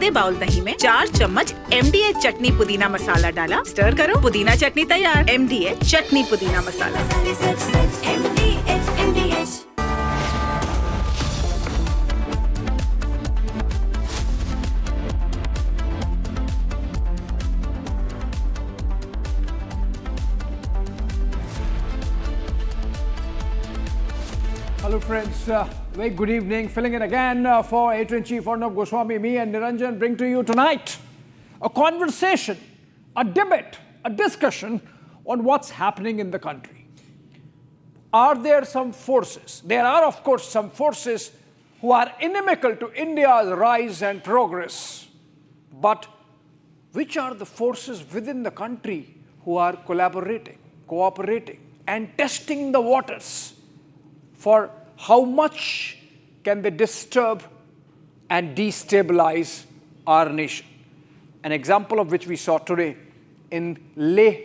आधे बाउल दही में 4 चम्मच MDH चटनी पुदीना मसाला डाला, स्टर करो, पुदीना चटनी तैयार। MDH चटनी पुदीना मसाला। Hello friends, very good evening. Filling in again for Editor-in-Chief Arnab, Goswami, me and Niranjan bring to you tonight a conversation, a debate, a discussion on what's happening in the country. Are there some forces? There are of course some forces who are inimical to India's rise and progress. But which are the forces within the country who are collaborating, cooperating and testing the waters for how much can they disturb and destabilize our nation? An example of which we saw today in Leh,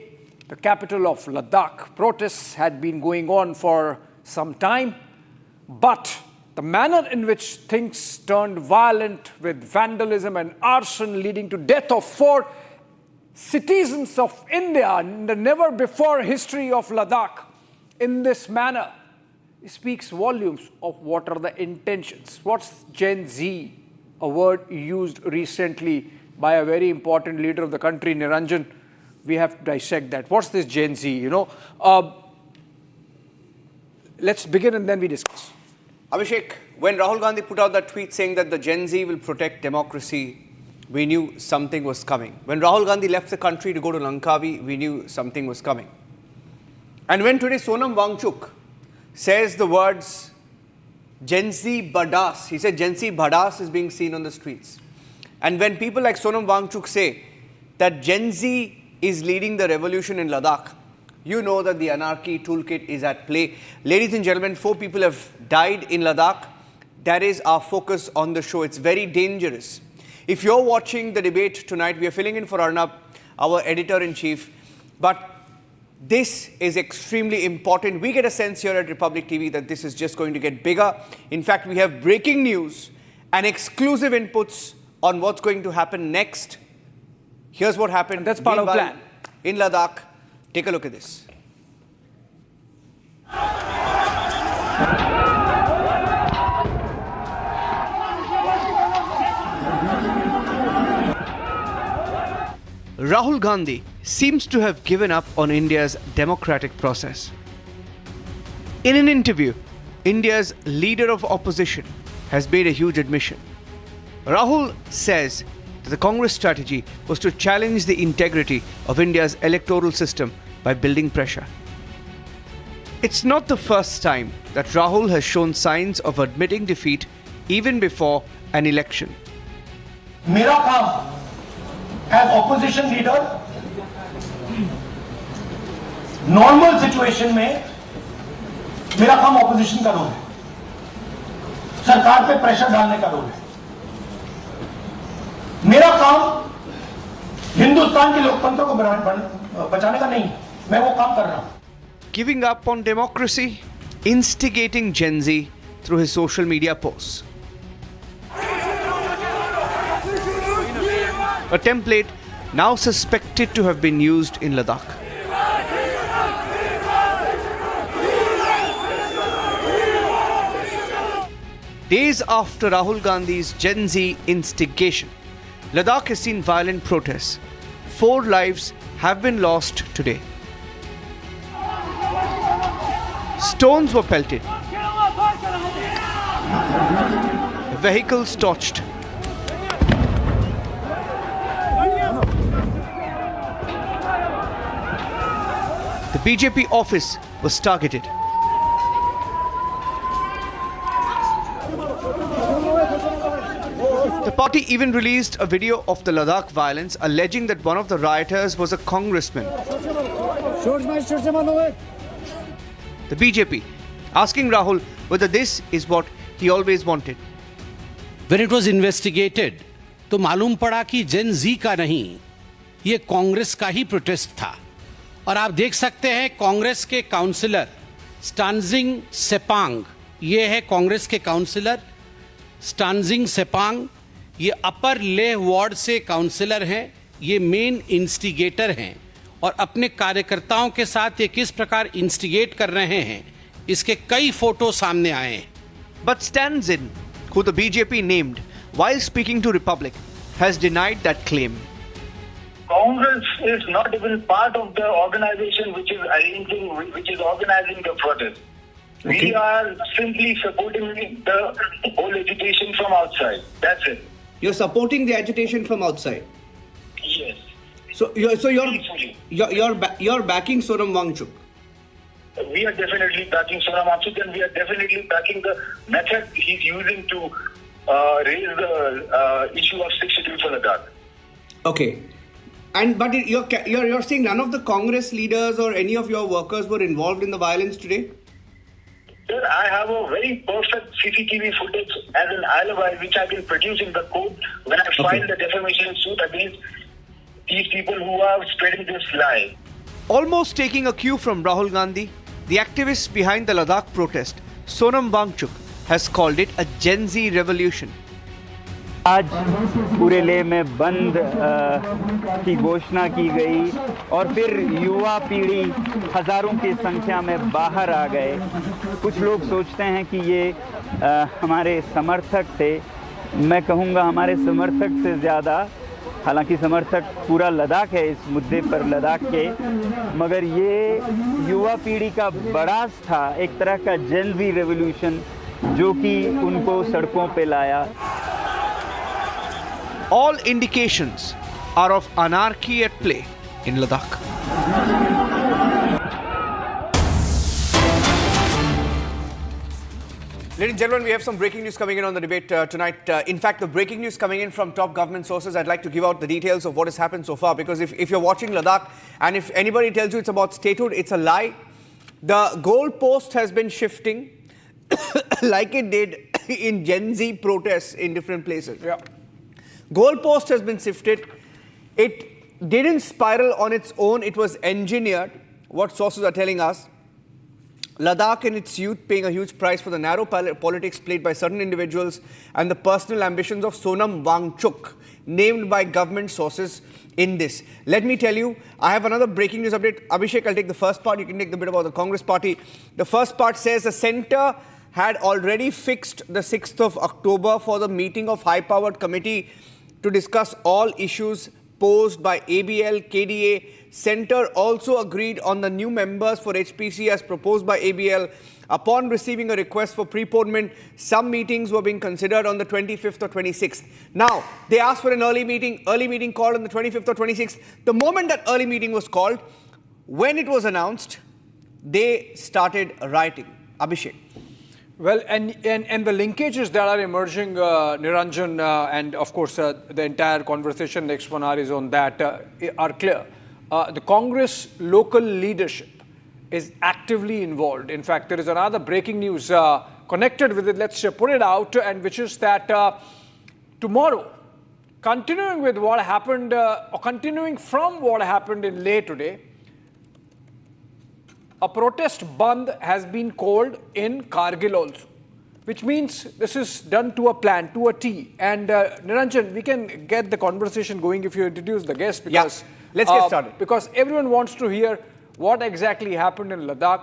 the capital of Ladakh. Protests had been going on for some time, but the manner in which things turned violent with vandalism and arson leading to death of 4 citizens of India in the never-before history of Ladakh in this manner speaks volumes of what are the intentions. What's Gen Z, a word used recently by a very important leader of the country, Niranjan? We have to dissect that. What's this Gen Z, Let's begin and then we discuss. Abhishek, when Rahul Gandhi put out that tweet saying that the Gen Z will protect democracy, we knew something was coming. When Rahul Gandhi left the country to go to Langkawi, we knew something was coming. And when today Sonam Wangchuk says the words Gen Z Badass, he said Gen Z Badass is being seen on the streets. And when people like Sonam Wangchuk say that Gen Z is leading the revolution in Ladakh, you know that the anarchy toolkit is at play. Ladies and gentlemen, 4 people have died in Ladakh. That is our focus on the show. It's very dangerous. If you're watching the debate tonight, we are filling in for Arnab, our editor-in-chief. But this is extremely important. We get a sense here at Republic TV that this is just going to get bigger. In fact, we have breaking news and exclusive inputs on what's going to happen next. Here's what happened. And that's part of the plan. In Ladakh. Take a look at this. Rahul Gandhi seems to have given up on India's democratic process. In an interview, India's leader of opposition has made a huge admission. Rahul says that the Congress strategy was to challenge the integrity of India's electoral system by building pressure. It's not the first time that Rahul has shown signs of admitting defeat even before an election. मेरा काम as opposition leader normal situation में मेरा काम opposition का role है, सरकार पे pressure डालने का रोल है। मेरा काम हिंदुस्तान के लोकतंत्र को बचाने का नहीं है, मैं वो काम कर रहा हूं। Giving up on democracy, instigating Gen Z through his social media posts. A template now suspected to have been used in Ladakh. Days after Rahul Gandhi's Gen Z instigation, Ladakh has seen violent protests. 4 lives have been lost today. Stones were pelted. Vehicles torched. The BJP office was targeted. The party even released a video of the Ladakh violence, alleging that one of the rioters was a congressman. The BJP asking Rahul whether this is what he always wanted. When it was investigated, तो मालूम पड़ा कि जेन जी का नहीं, ये कांग्रेस का ही protest था। और आप देख सकते हैं कांग्रेस के काउंसलर स्टानजिंग सेपांग, ये है कांग्रेस के काउंसलर स्टानजिंग सेपांग, ये अपर लेह वार्ड से काउंसलर हैं, ये मेन इंस्टिगेटर हैं और अपने कार्यकर्ताओं के साथ ये किस प्रकार इंस्टिगेट कर रहे हैं इसके कई फोटो सामने आए हैं. But stands in, who the BJP named while speaking to Republic, has denied that claim. Congress is not even part of the organization which is organizing the protest. Okay. We are simply supporting the whole agitation from outside. That's it. You're supporting the agitation from outside. Yes. So Peacefully. you're backing Sonam Wangchuk. We are definitely backing Sonam Wangchuk, and we are definitely backing the method he's using to raise the issue of 6 schedule for Ladakh. Okay. But you're saying none of the Congress leaders or any of your workers were involved in the violence today? Sir, I have a very perfect CCTV footage as an alibi which I can produce in the court when I file the defamation suit against these people who are spreading this lie. Almost taking a cue from Rahul Gandhi, the activist behind the Ladakh protest, Sonam Wangchuk, has called it a Gen Z revolution. आज पूरे लेह में बंद की घोषणा की गई और फिर युवा पीढ़ी हजारों की संख्या में बाहर आ गए. कुछ लोग सोचते हैं कि ये हमारे समर्थक थे. मैं कहूँगा हमारे समर्थक से ज़्यादा, हालांकि समर्थक पूरा लद्दाख है इस मुद्दे पर लद्दाख के, मगर ये युवा पीढ़ी का बड़ास था, एक तरह का जेन ज़ी रेवोल्यूशन जो कि उनको सड़कों पे लाया. All indications are of anarchy at play in Ladakh. Ladies and gentlemen, we have some breaking news coming in on the debate tonight. In fact, the breaking news coming in from top government sources. I'd like to give out the details of what has happened so far, because if you're watching Ladakh and if anybody tells you it's about statehood, it's a lie. The goalpost has been shifting like it did in Gen Z protests in different places. Yeah. Goalpost has been shifted. It didn't spiral on its own. It was engineered, what sources are telling us. Ladakh and its youth paying a huge price for the narrow politics played by certain individuals and the personal ambitions of Sonam Wangchuk, named by government sources in this. Let me tell you, I have another breaking news update. Abhishek, I'll take the first part. You can take the bit about the Congress party. The first part says the centre had already fixed the 6th of October for the meeting of high-powered committee to discuss all issues posed by ABL, KDA. Centre also agreed on the new members for HPC as proposed by ABL. Upon receiving a request for preponement, some meetings were being considered on the 25th or 26th. Now, they asked for an early meeting called on the 25th or 26th. The moment that early meeting was called, when it was announced, they started rioting. Abhishek. Well, and the linkages that are emerging, Niranjan, and of course the entire conversation next 1 hour is on that, are clear. The Congress local leadership is actively involved. In fact, there is another breaking news connected with it. Let's put it out, and which is that tomorrow, continuing with what happened, or continuing from what happened in Leh today, a protest band has been called in Kargil also, which means this is done to a plan, to a T. And Niranjan, we can get the conversation going if you introduce the guest. Because, let's get started. Because everyone wants to hear what exactly happened in Ladakh,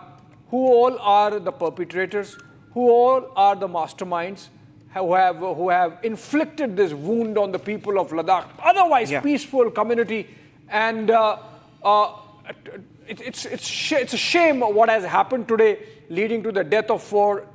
who all are the perpetrators, who all are the masterminds, who have inflicted this wound on the people of Ladakh, otherwise peaceful community. And it's a shame what has happened today, leading to the death of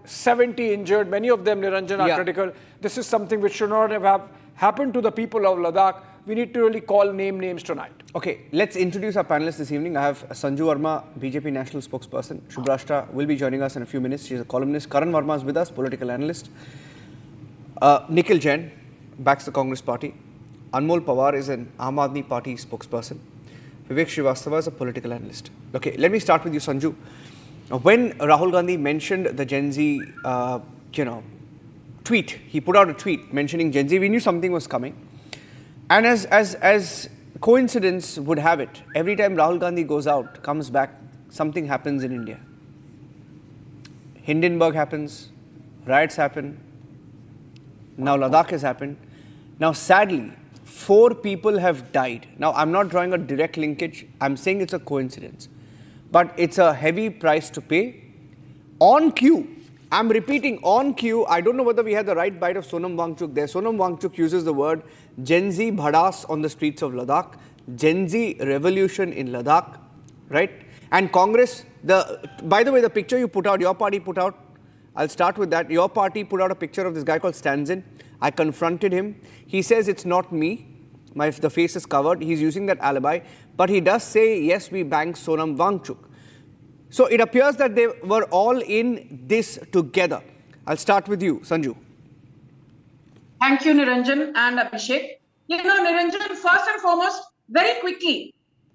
70 injured. Many of them, Niranjan, are critical. This is something which should not have happened to the people of Ladakh. We need to really call names tonight. Okay, let's introduce our panelists this evening. I have Sanju Verma, BJP national spokesperson. Shubhrashta will be joining us in a few minutes. She's a columnist. Karan Verma is with us, political analyst. Nikhil Jain backs the Congress party. Anmol Pawar is an Aam Aadmi Party spokesperson. Vivek Srivastava is a political analyst. Okay, let me start with you, Sanju. When Rahul Gandhi mentioned the Gen Z, tweet, he put out a tweet mentioning Gen Z, we knew something was coming. And as coincidence would have it, every time Rahul Gandhi goes out, comes back, something happens in India. Hindenburg happens, riots happen, now Ladakh has happened. Now, sadly, 4 people have died. Now, I'm not drawing a direct linkage. I'm saying it's a coincidence. But it's a heavy price to pay. On cue, I'm repeating, on cue, I don't know whether we had the right bite of Sonam Wangchuk there. Sonam Wangchuk uses the word Gen Z bhadas on the streets of Ladakh, Gen Z revolution in Ladakh, right? And Congress, by the way, the picture you put out, your party put out, I'll start with that. Your party put out a picture of this guy called Stanzin. I confronted him. He says it's not me. The face is covered. He's using that alibi. But he does say, yes, we banked Sonam Wangchuk. So it appears that they were all in this together. I'll start with you, Sanju. Thank you, Niranjan and Abhishek. Niranjan, first and foremost, very quickly,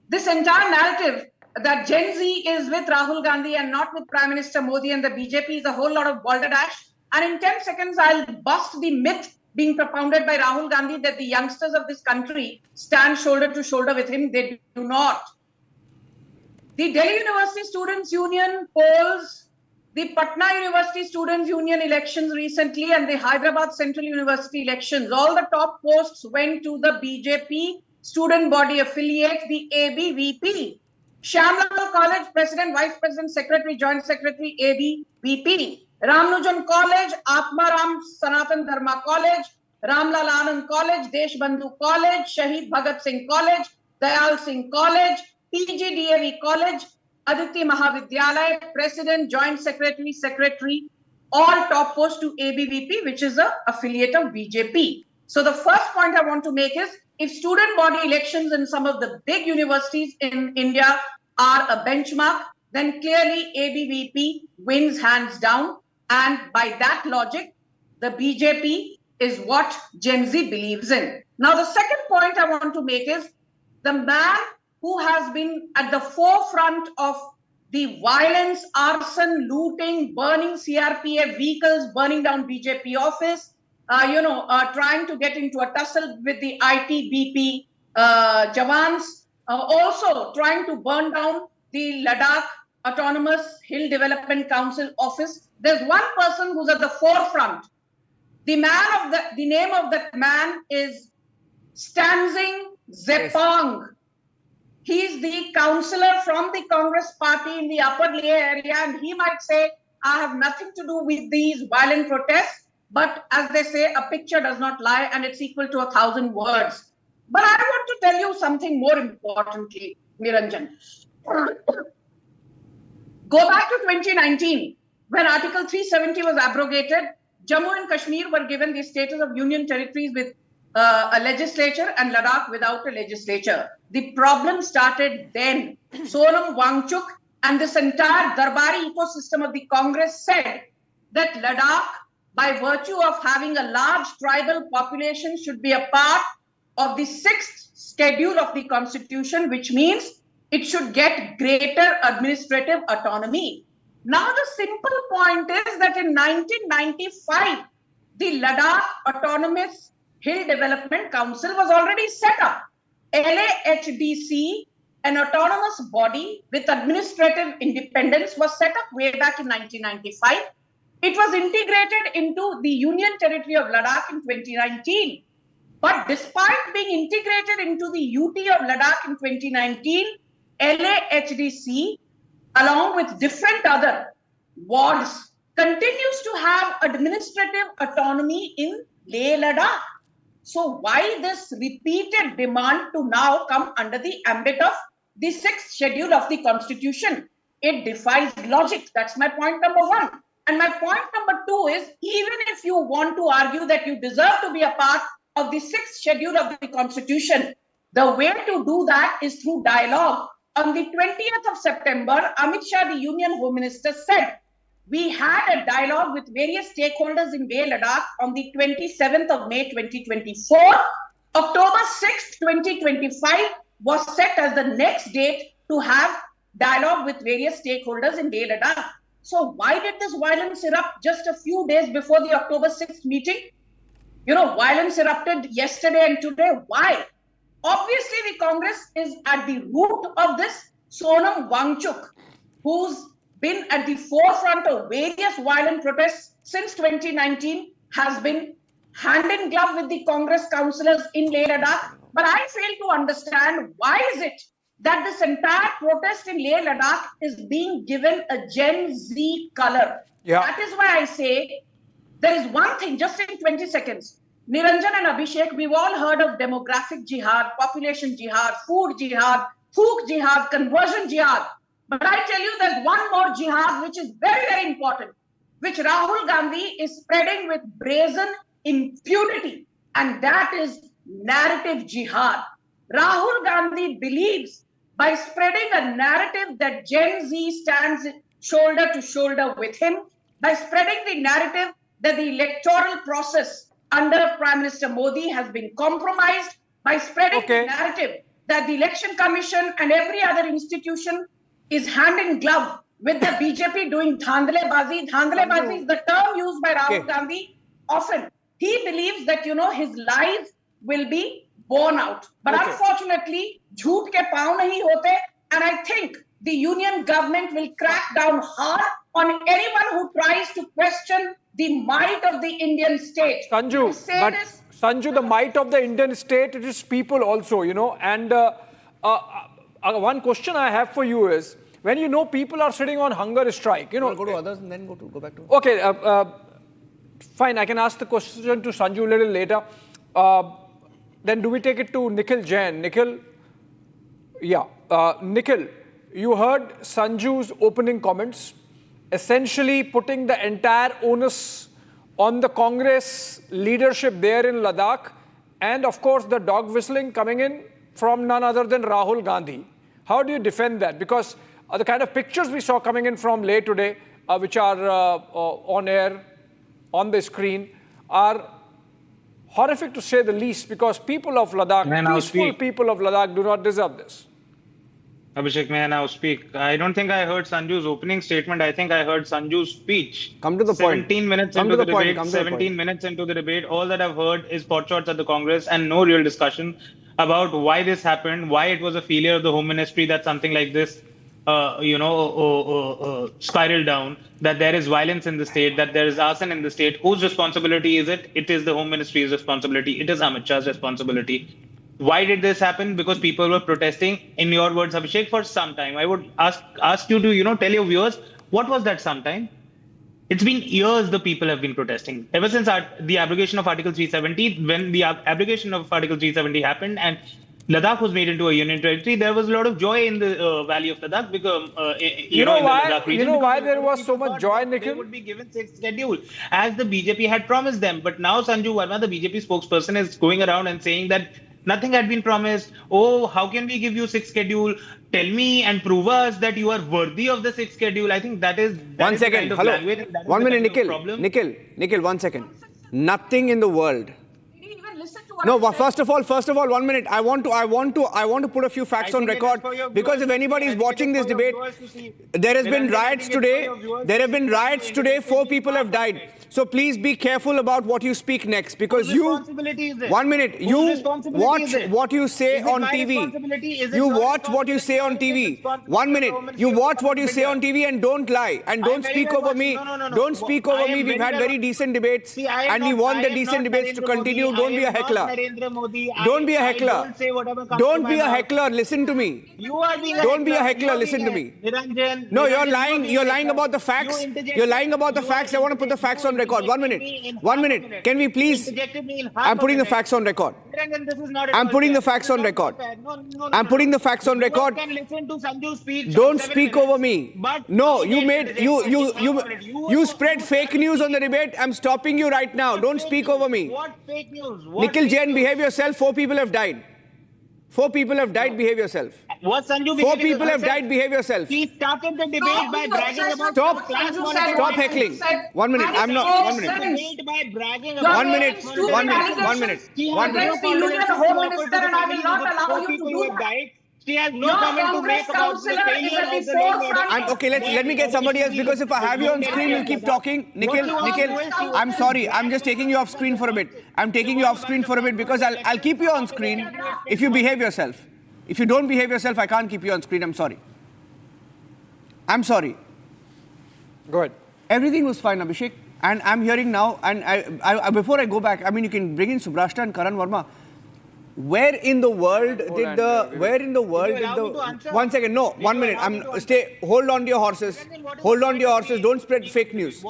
this entire narrative that Gen Z is with Rahul Gandhi and not with Prime Minister Modi and the BJP is a whole lot of balderdash. And in 10 seconds, I'll bust the myth being propounded by Rahul Gandhi that the youngsters of this country stand shoulder to shoulder with him. They do not. The Delhi University Students' Union polls, the Patna University Students' Union elections recently, and the Hyderabad Central University elections, all the top posts went to the BJP student body affiliate, the ABVP. Shamlal College, President, Vice President, Secretary, Joint Secretary, ABVP. Ramnujan College, Atmaram Sanatan Dharma College, Ramlal Anand College, Deshbandhu College, Shahid Bhagat Singh College, Dayal Singh College, PGDAV College, Aditya Mahavidyalaya, President, Joint Secretary, Secretary, all top posts to ABVP, which is an affiliate of BJP. So the first point I want to make is, if student body elections in some of the big universities in India are a benchmark, then clearly ABVP wins hands down. And by that logic, the BJP is what Gen Z believes in. Now, the second point I want to make is, the man who has been at the forefront of the violence, arson, looting, burning CRPF vehicles, burning down BJP office, trying to get into a tussle with the ITBP Jawans, also trying to burn down the Ladakh Autonomous Hill Development Council office. There's one person who's at the forefront. The name of that man is Stanzing Zepang. He's the councillor from the Congress party in the Upper Leh area, and he might say, I have nothing to do with these violent protests. But as they say, a picture does not lie, and it's equal to 1,000 words. But I want to tell you something more importantly, Niranjan. Go back to 2019, when Article 370 was abrogated. Jammu and Kashmir were given the status of union territories with a legislature, and Ladakh without a legislature. The problem started then. Sonam Wangchuk and this entire Darbari ecosystem of the Congress said that Ladakh, by virtue of having a large tribal population, should be a part of the 6th schedule of the Constitution, which means it should get greater administrative autonomy. Now, the simple point is that in 1995, the Ladakh Autonomous Hill Development Council was already set up. LAHDC, an autonomous body with administrative independence, was set up way back in 1995. It was integrated into the Union Territory of Ladakh in 2019. But despite being integrated into the UT of Ladakh in 2019, LAHDC, along with different other wards, continues to have administrative autonomy in Leh Ladakh. So why this repeated demand to now come under the ambit of the 6th schedule of the Constitution? It defies logic. That's my point number 1. And my point number 2 is, even if you want to argue that you deserve to be a part of the 6th schedule of the Constitution, the way to do that is through dialogue. On the 20th of September, Amit Shah, the Union Home Minister, said, we had a dialogue with various stakeholders in Leh Ladakh on the 27th of May 2024. October 6th, 2025 was set as the next date to have dialogue with various stakeholders in Leh Ladakh. So why did this violence erupt just a few days before the October 6th meeting? Violence erupted yesterday and today. Why? Obviously, the Congress is at the root of this. Sonam Wangchuk, who's been at the forefront of various violent protests since 2019, has been hand in glove with the Congress councillors in Leh Ladakh. But I fail to understand why is it that this entire protest in Leh Ladakh is being given a Gen Z color. Yeah. That is why I say there is one thing, just in 20 seconds. Niranjan and Abhishek, we've all heard of demographic jihad, population jihad, food jihad, fook jihad, conversion jihad. But I tell you, there's one more jihad which is very, very important, which Rahul Gandhi is spreading with brazen impunity, and that is narrative jihad. Rahul Gandhi believes by spreading a narrative that Gen Z stands shoulder to shoulder with him, by spreading the narrative that the electoral process under Prime Minister Modi has been compromised, by spreading the narrative that the Election Commission and every other institution is hand in glove with the BJP doing dhandlebazi. Dhandlebazi is the term used by Rahul Gandhi often. He believes that, his lies will be borne out. But unfortunately, jhoot ke pav nahi hote. And I think the union government will crack down hard on anyone who tries to question the might of the Indian state. Sanju, the might of the Indian state, it is people also, And one question I have for you is, when people are sitting on hunger strike, Go to others and then go back to... Okay, fine, I can ask the question to Sanju a little later. Then do we take it to Nikhil Jain? Nikhil? Yeah. Nikhil, you heard Sanju's opening comments, essentially putting the entire onus on the Congress leadership there in Ladakh, and of course the dog whistling coming in from none other than Rahul Gandhi. How do you defend that? Because the kind of pictures we saw coming in from Leh today, which are on air, on the screen, are horrific to say the least, because people of Ladakh, peaceful people of Ladakh, do not deserve this. Abhishek, may I now speak? I don't think I heard Sanju's opening statement. I think I heard Sanju's speech. Come to the point. 17 minutes into the debate. 17 minutes into the debate. All that I've heard is pot shots at the Congress and no real discussion about why this happened, why it was a failure of the Home Ministry that something like this, spiraled down, that there is violence in the state, that there is arson in the state. Whose responsibility is it? It is the Home Ministry's responsibility. It is Amit Shah's responsibility. Why did this happen? Because people were protesting, in your words, Abhishek, for some time. I would ask you to, tell your viewers, what was that some time? It's been years the people have been protesting. Ever since the abrogation of Article 370, when the abrogation of Article 370 happened and Ladakh was made into a union territory, there was a lot of joy in the valley of Ladakh. Because, you know why there was so much joy, Nikhil? They would be given 6th schedule, as the BJP had promised them. But now Sanju Verma, the BJP spokesperson, is going around and saying that nothing had been promised. Oh, how can we give you 6th schedule? Tell me and prove us that you are worthy of the 6th schedule. I think that is... One second. Hello. 1 minute, Nikhil. Nikhil, 1 second. Nothing in the world. No, first of all, 1 minute. I want to put a few facts on record, because if anybody is watching this debate, there has been riots today. There have been riots today. 4 people have died. So please be careful about what you speak next, because you... 1 minute. You watch what you say on TV. You watch what you say on TV. 1 minute. You watch what you say on TV and don't lie. And don't speak over me. Don't speak over me. We've had very decent debates and we want the decent debates to continue. Don't be a heckler. Don't be a heckler. Don't be a heckler. Listen to me. Don't be a heckler. Listen to me. No, you're lying. You're lying about the facts. You're lying about the facts. I want to put the facts on record. 1 minute. 1 minute. Can we please? I'm putting the facts on record. I'm putting the facts on record. I'm putting the facts on record. Don't speak over me. No, you spread fake news on the debate. I'm stopping you right now. Don't speak over me. What fake news? Nikhil Jain, behave yourself. 4 people have died. 4 people have died. Behave yourself. What Sanju? 4 people have died. Behave yourself. He started the debate by bragging about Stop heckling. 1 minute. I'm not. 1 minute. Debate by bragging about 1 minute. 1 minute. 1 minute. 1 minute. She has no comment to make about the failure of the law. Okay, let me get somebody else, because if I have you on screen, you'll keep talking. Nikhil, I'm sorry. I'm just taking you off screen for a bit. I'm taking you off screen for a bit because I'll keep you on screen if you behave yourself. If you don't behave yourself, I can't keep you on screen. I'm sorry. I'm sorry. Go ahead. Everything was fine, Abhishek. And I'm hearing now, and before I go back, I mean, you can bring in Subrashta and Karan Verma. Where in the world did the, one second, no, 1 minute, hold on to your horses, don't spread fake news.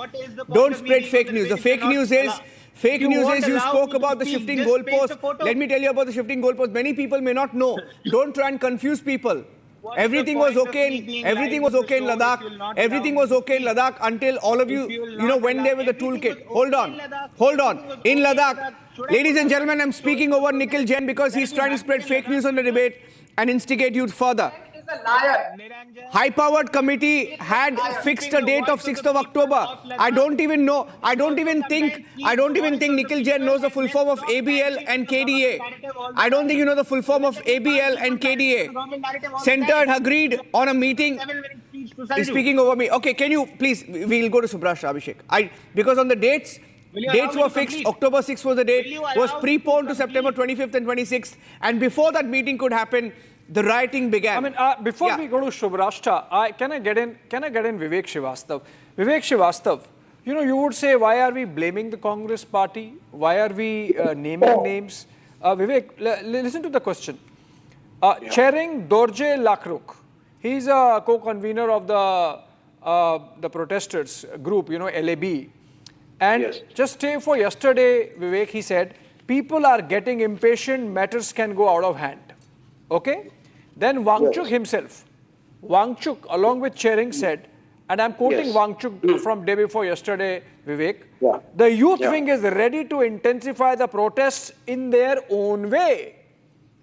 Don't spread fake news. The fake news is, you spoke about the shifting goalposts. Let me tell you about the shifting goalposts. Many people may not know. Don't try and confuse people. Everything was okay in Ladakh. Everything was okay in Ladakh until all of you went there with the toolkit. Hold on. In Ladakh, ladies and gentlemen, I'm speaking over Nikhil Jain because he's trying to spread fake news on the debate and instigate you further. A liar. High-powered committee had fixed a date of 6th of October. I don't even think Nikhil Jain knows the full form of ABL and KDA. I don't think you know the full form of ABL and KDA. Centered agreed on a meeting. He's speaking over me. Okay, can you please, we'll go to Subrashta, Abhishek. Because on the dates were fixed. October 6th was the date. Was preponed to September 25th and 26th. And before that meeting could happen, the rioting began. I mean, before we go to Subrashta, can I get in Vivek Srivastava? Vivek Srivastava, you would say, why are we blaming the Congress party? Why are we naming names? Vivek, listen to the question. Chering Dorje Lakruk, he's a co-convener of the protesters group, LAB. And just say for yesterday, Vivek, he said, people are getting impatient, matters can go out of hand. Okay? Then Wangchuk himself, along with Chering, said, and I'm quoting Wangchuk from day before yesterday, Vivek, the youth wing is ready to intensify the protests in their own way.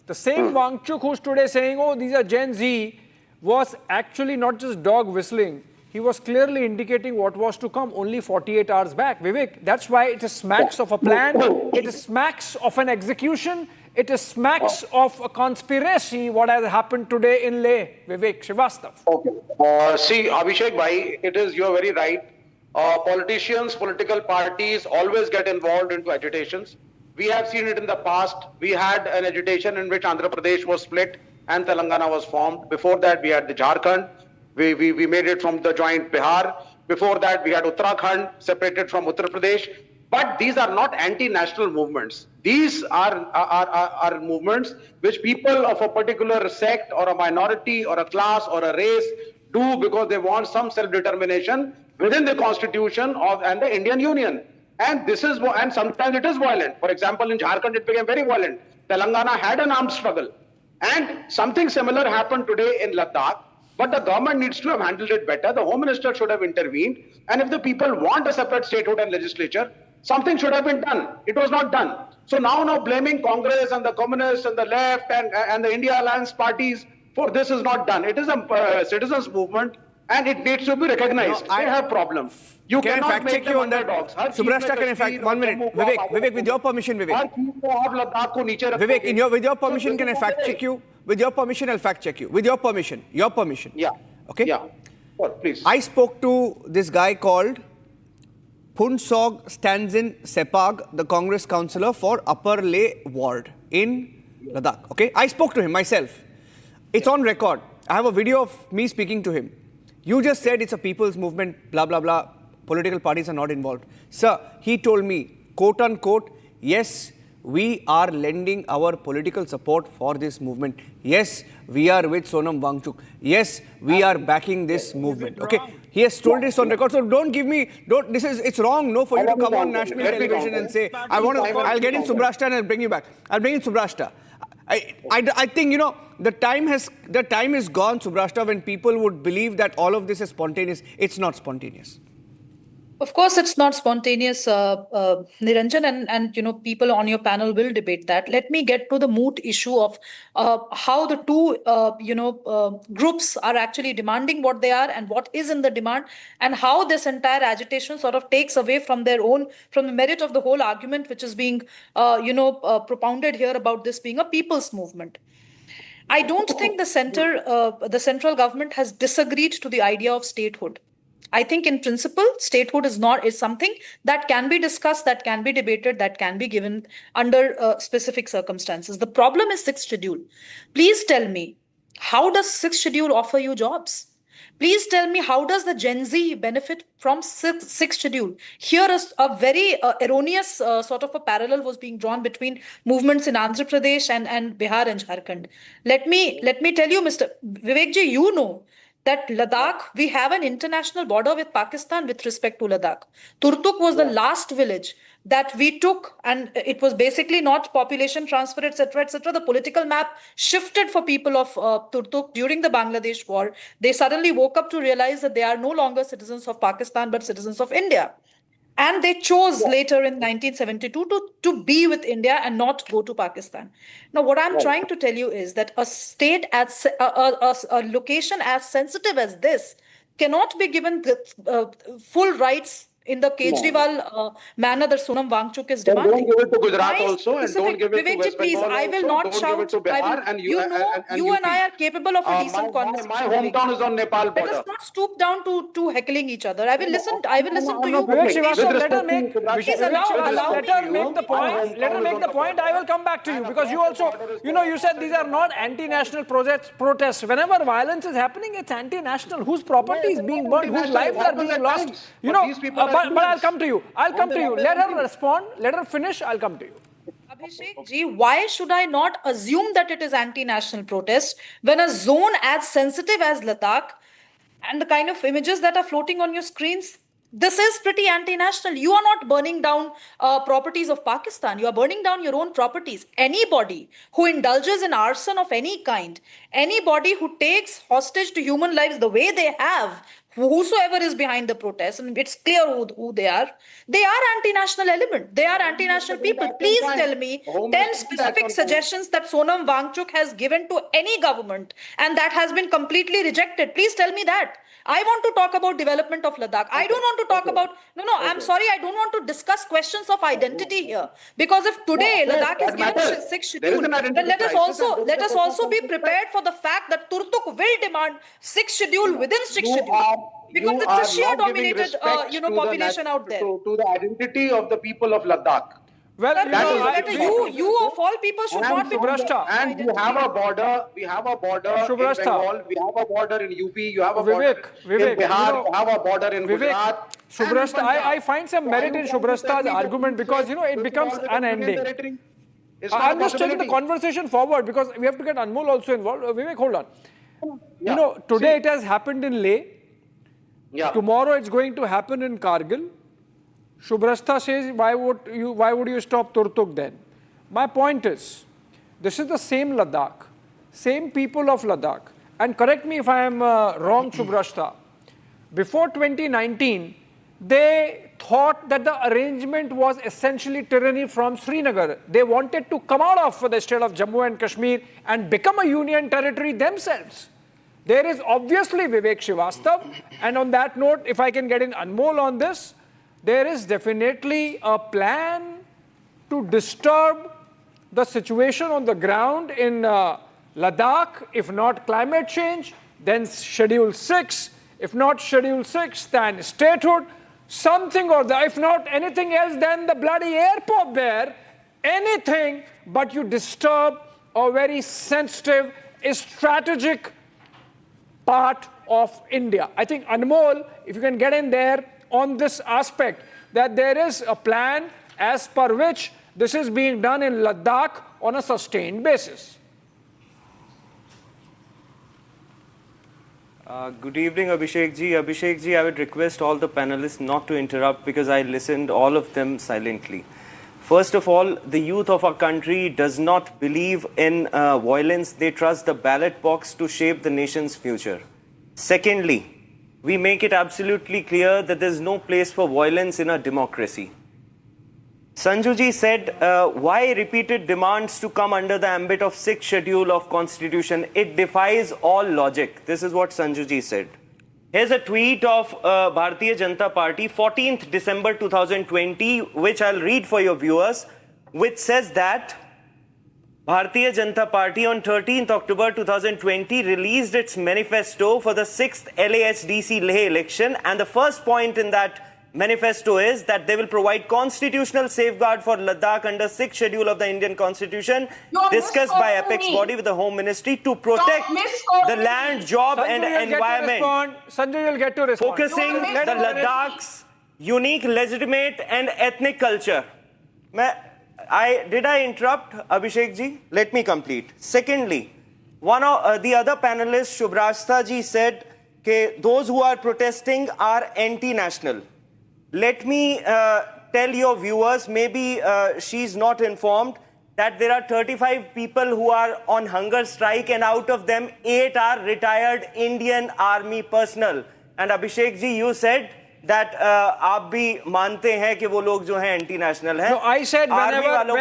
The same Wangchuk who's today saying, oh, these are Gen Z, was actually not just dog whistling. He was clearly indicating what was to come only 48 hours back. Vivek, that's why it is smacks of a plan, it is smacks of an execution, it is smacks of a conspiracy, what has happened today in Leh. Vivek Srivastava. Okay. See, Abhishek bhai, you are very right. Politicians, political parties always get involved into agitations. We have seen it in the past. We had an agitation in which Andhra Pradesh was split and Telangana was formed. Before that, we had the Jharkhand. We made it from the joint Bihar. Before that, we had Uttarakhand separated from Uttar Pradesh. But these are not anti-national movements. These are movements which people of a particular sect or a minority or a class or a race do because they want some self-determination within the constitution and the Indian Union. And sometimes it is violent. For example, in Jharkhand, it became very violent. Telangana had an armed struggle. And something similar happened today in Ladakh. But the government needs to have handled it better. The Home Minister should have intervened. And if the people want a separate statehood and legislature, something should have been done. It was not done. So now blaming Congress and the communists and the left and the India Alliance parties for this is not done. It is a citizens movement and it needs to be recognized. They have problems. You can cannot fact make check them you on that. underdogs. Subrashta, can I fact 1 minute? Vivek, with your permission, Vivek. Vivek, with your permission, can I fact check you? With your permission, I'll fact check you. With your permission. Your permission. Yeah. Okay? Yeah. Sure, please. I spoke to this guy called Punsog Stanzin Sepag, the Congress councillor for Upper Leh Ward in Ladakh. Okay? I spoke to him myself. It's on record. I have a video of me speaking to him. You just said it's a people's movement, blah, blah, blah. Political parties are not involved. Sir, he told me, quote unquote, yes, we are lending our political support for this movement. Yes, we are with Sonam Wangchuk. Yes, we are backing this movement. Okay, he has told this on record. So don't give me, it's wrong, no, for you to come on national television and say, I'll get in Subrashta and I'll bring you back. I'll bring in Subrashta. I think, the time is gone, Subrashta, when people would believe that all of this is spontaneous. It's not spontaneous. Of course, it's not spontaneous, Niranjan, and people on your panel will debate that. Let me get to the moot issue of how the two groups are actually demanding what they are and what is in the demand, and how this entire agitation sort of takes away from from the merit of the whole argument, which is being propounded here about this being a people's movement. I don't think the central government has disagreed to the idea of statehood. I think in principle, statehood is something that can be discussed, that can be debated, that can be given under specific circumstances. The problem is 6th schedule. Please tell me, how does 6th schedule offer you jobs? Please tell me, how does the Gen Z benefit from sixth schedule? Here is a very erroneous sort of a parallel was being drawn between movements in Andhra Pradesh and Bihar and Jharkhand. Let me tell you, Mr. Vivekji, you know that Ladakh, we have an international border with Pakistan with respect to Ladakh. Turtuk was the last village that we took, and it was basically not population transfer, etc., etc. The political map shifted for people of Turtuk during the Bangladesh war. They suddenly woke up to realize that they are no longer citizens of Pakistan, but citizens of India. And they chose later in 1972 to be with India and not go to Pakistan. Now, what I'm trying to tell you is that a state as a location as sensitive as this cannot be given the full rights in the Kejriwal manner that Sonam Wangchuk is demanding. Don't give it to Gujarat also, and don't give it to West please, Bengal I will also. not Don't shout. give it to Bihar, and You and I are capable of a decent conversation. My hometown is on Nepal border. Let us not stoop down to heckling each other. I will listen to you. Vivek Srivastava, let her make the point. Let her make the point. I will come back to you, because you also, you said these are not anti-national protests. Whenever violence is happening, it's anti-national. Whose property is being burned? Whose lives are being lost? But I'll come to you. Let her respond. Let her finish. I'll come to you. Abhishek ji, why should I not assume that it is anti-national protest when a zone as sensitive as Ladakh and the kind of images that are floating on your screens, this is pretty anti-national. You are not burning down properties of Pakistan. You are burning down your own properties. Anybody who indulges in arson of any kind, anybody who takes hostage to human lives the way they have, whosoever is behind the protest, and it's clear who they are anti-national element. They are anti-national people. Please tell me 10 specific suggestions that Sonam Wangchuk has given to any government and that has been completely rejected. Please tell me that. I want to talk about development of Ladakh. I don't want to talk about, I'm sorry, I don't want to discuss questions of identity here. Because if today Ladakh is given sixth schedule, then let us also be prepared for the fact that Turtuk will demand sixth schedule within sixth schedule. Because it's a sheer dominated population out there. To the identity of the people of Ladakh. Well, you of all people should not be Subrashta. And we have a border in Bengal, we have a border in UP, you have a border in Bihar, you have a border in Gujarat. Subrashta, I find some merit in Subrasta's argument, because, it becomes unending. I'm just taking the conversation forward because we have to get Anmol also involved. Vivek, hold on. Today it has happened in Leh. Yeah. Tomorrow it's going to happen in Kargil. Subrasta says, why would you stop Turtuk then? My point is, this is the same Ladakh, same people of Ladakh. And correct me if I am wrong, Subrasta. Before 2019, they thought that the arrangement was essentially tyranny from Srinagar. They wanted to come out of the state of Jammu and Kashmir and become a union territory themselves. There is obviously Vivek Srivastava, and on that note, if I can get in Anmol on this, there is definitely a plan to disturb the situation on the ground in Ladakh. If not climate change, then Schedule 6. If not Schedule 6, then statehood. Something or if not anything else, then the bloody airport there. Anything but you disturb a very sensitive, strategic part of India. I think Anmol, if you can get in there on this aspect, that there is a plan as per which this is being done in Ladakh on a sustained basis. Good evening, Abhishek ji. Abhishek ji, I would request all the panelists not to interrupt because I listened all of them silently. First of all, the youth of our country does not believe in violence. They trust the ballot box to shape the nation's future. Secondly, we make it absolutely clear that there is no place for violence in a democracy. Sanjuji said, why repeated demands to come under the ambit of 6th schedule of constitution? It defies all logic. This is what Sanjuji said. Here's a tweet of Bharatiya Janata Party, 14th December 2020, which I'll read for your viewers, which says that Bharatiya Janata Party on 13th October 2020 released its manifesto for the 6th LASDC Leh election, and the first point in that manifesto is that they will provide constitutional safeguard for Ladakh under 6th schedule of the Indian Constitution, discussed by apex body with the Home Ministry to protect the land, job and environment. Sanjay, you'll get to respond. Focusing the Ladakh's unique, legitimate and ethnic culture. Did I interrupt, Abhishek ji? Let me complete. Secondly, one of the other panelists, Shubhrashta ji, said that those who are protesting are anti-national. Let me tell your viewers, maybe she's not informed, that there are 35 people who are on hunger strike and out of them 8 are retired Indian Army personnel. And Abhishek ji, you said that आप भी मानते हैं कि वो लोग जो हैं anti-national हैं. No, I said whenever, no,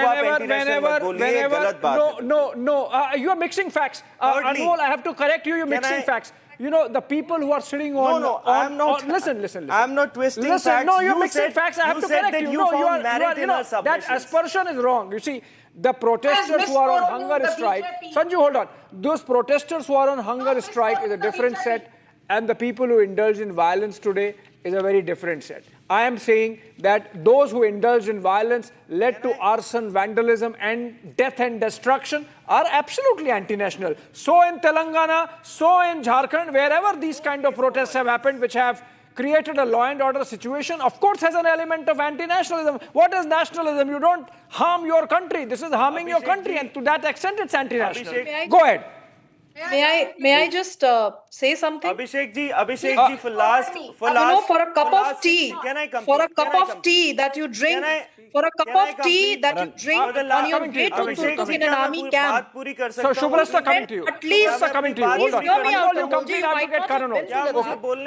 you are mixing facts. Anmol, I have to correct you, you're mixing facts. You know, the people who are sitting on... No, I'm not... Listen. I'm not twisting facts. No, you're mixing facts. I have to correct you. No, that aspersion is wrong. You see, the protesters who are on hunger strike... Sanju, hold on. Those protesters who are on hunger strike is a different set, and the people who indulge in violence today is a very different set. I am saying that those who indulge in violence led to arson, vandalism and death and destruction are absolutely anti-national. So in Telangana, so in Jharkhand, wherever these kind of protests have happened, which have created a law and order situation, of course has an element of anti-nationalism. What is nationalism? You don't harm your country. This is harming your country, and to that extent it's anti-national. Go ahead. May I just say something? Abhishek ji, for a cup of tea, for a cup of tea that you drink, for a cup of tea that you drink on your way to Turtuk in an army camp. So Shubhrashta coming to you. At least coming to you. Hold on. Hear me out.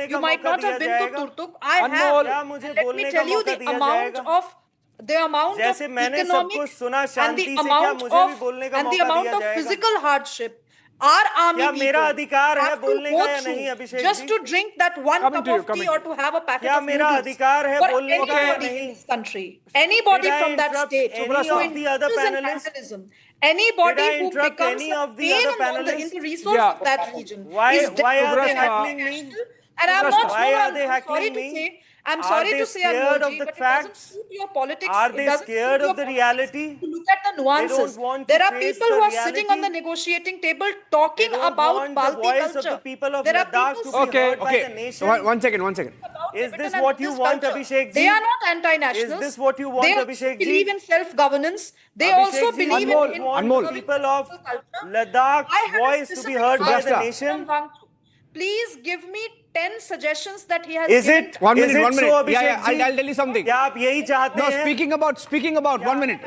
You might not have been to Turtuk. I have. Let me tell you the amount of economic and the amount of physical hardship our army people have to go through just to drink that one cup of tea or to have a packet of noodles for anybody in this country. Anybody from that state who indulges in vandalism, anybody who becomes a pain in the resource of that region is definitely anti-national. And I'm sorry to say, Anmol, but it doesn't suit your politics. Are they scared of the reality? Look at the nuances. There are people who are sitting on the negotiating table talking about Balti culture. There are people... Okay. One second. Is this what you want, Abhishek ji? They are not anti-national. Is this what you want, Abhishek ji? They believe in self-governance. They also believe in... Anmol, people of Ladakh's voice to be heard by the nation. Please give me 10 suggestions that he has given. Is it? 1 minute. So, I'll tell you something. No, speaking about 1 minute.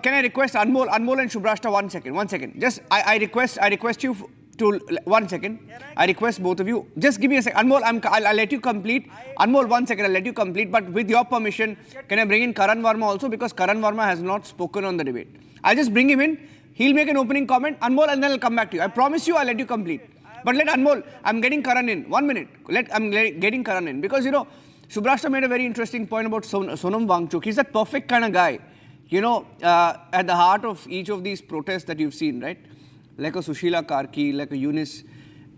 Can I request Anmol and Shubhrashta 1 second? 1 second. Just I request you to 1 second. I request both of you. Just give me a second. Anmol, I'll let you complete. Anmol, 1 second. I'll let you complete. But with your permission, can I bring in Karan Verma also, because Karan Verma has not spoken on the debate. I'll just bring him in. He'll make an opening comment. Anmol, and then I'll come back to you. I promise you, I'll let you complete. But let Anmol, I'm getting Karan in. 1 minute. I'm getting Karan in. Because, Shubhrashta made a very interesting point about Sonam Wangchuk. He's that perfect kind of guy, at the heart of each of these protests that you've seen, right? Like a Sushila Karki, like a Eunice.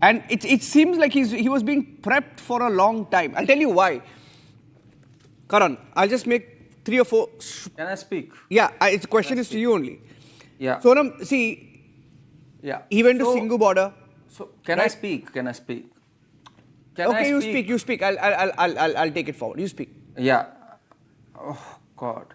And it seems like he was being prepped for a long time. I'll tell you why. Karan, I'll just make 3 or 4... Can I speak? Yeah, the question is to you only. Yeah. Sonam, see, he went to Singhu border. So can I speak? Okay, you speak. I'll take it forward. You speak. Yeah. Oh God.